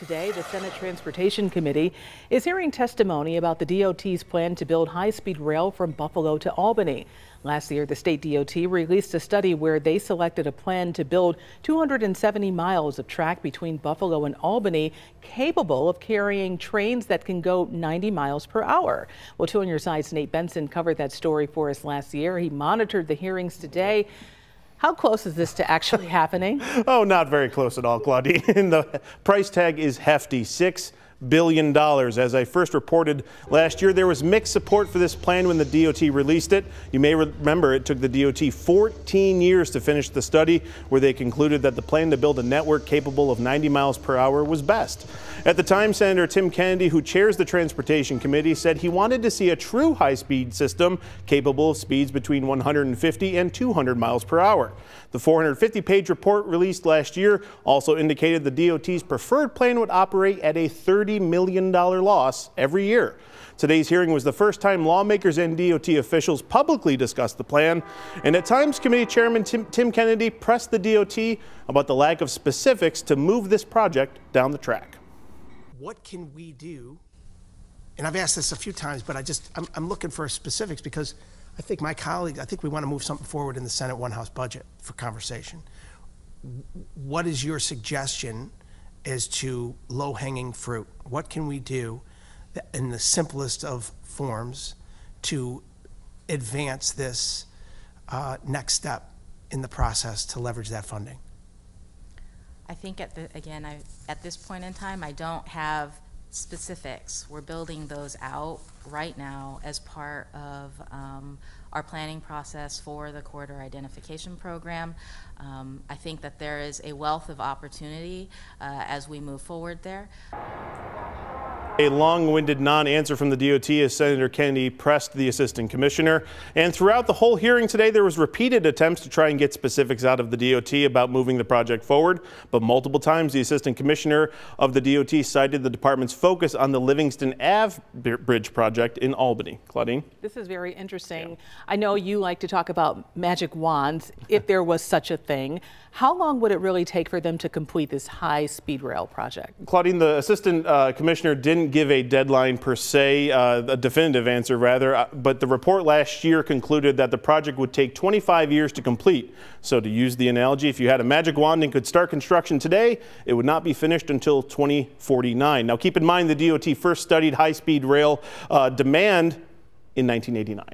today, the Senate Transportation Committee is hearing testimony about the DOT's plan to build high-speed rail from Buffalo to Albany. Last year, the state DOT released a study where they selected a plan to build 270 miles of track between Buffalo and Albany, capable of carrying trains that can go 90 miles per hour. Well, 2 on your side's Nate Benson covered that story for us last year. He monitored the hearings today. How close is this to actually happening? Oh, not very close at all, Claudine. The price tag is hefty, $6 billion. As I first reported last year, there was mixed support for this plan when the DOT released it. You may remember it took the DOT 14 years to finish the study, where they concluded that the plan to build a network capable of 90 miles per hour was best. At the time, Senator Tim Kennedy, who chairs the Transportation Committee, said he wanted to see a true high-speed system capable of speeds between 150 and 200 miles per hour. The 450-page report released last year also indicated the DOT's preferred plan would operate at a $30 million loss every year. Today's hearing was the first time lawmakers and DOT officials publicly discussed the plan, and at times Committee Chairman Tim Kennedy pressed the DOT about the lack of specifics to move this project down the track. What can we do? And I've asked this a few times, but I'm looking for specifics, because I think my colleagues, I think we want to move something forward in the Senate one-house budget for conversation. What is your suggestion as to low-hanging fruit? What can we do in the simplest of forms to advance this next step in the process to leverage that funding? I think at this point in time, I don't have specifics. We're building those out right now as part of our planning process for the corridor identification program. I think that there is a wealth of opportunity as we move forward there. A long-winded non-answer from the DOT as Senator Kennedy pressed the assistant commissioner. And throughout the whole hearing today, there was repeated attempts to try and get specifics out of the DOT about moving the project forward. But multiple times, the assistant commissioner of the DOT cited the department's focus on the Livingston Ave Bridge project in Albany. Claudine? This is very interesting. Yeah. I know you like to talk about magic wands, if there was such a thing. How long would it really take for them to complete this high-speed rail project? Claudine, the assistant commissioner didn't give a deadline per se, a definitive answer rather, but the report last year concluded that the project would take 25 years to complete. So to use the analogy, if you had a magic wand and could start construction today, it would not be finished until 2049. Now keep in mind the DOT first studied high-speed rail demand in 1989.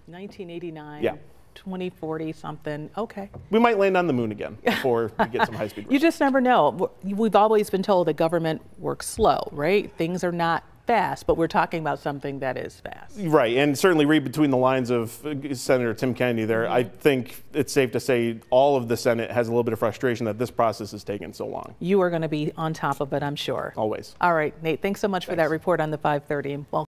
1989? Yeah. 2040 something. Okay. We might land on the moon again before we get some high-speed rail. You just never know. We've always been told the government works slow, right? Things are not fast, but we're talking about something that is fast. Right, and certainly read between the lines of Senator Tim Kennedy there. I think it's safe to say all of the Senate has a little bit of frustration that this process has taken so long. You are going to be on top of it, I'm sure. Always. All right, Nate, thanks so much for that report on the 5:30.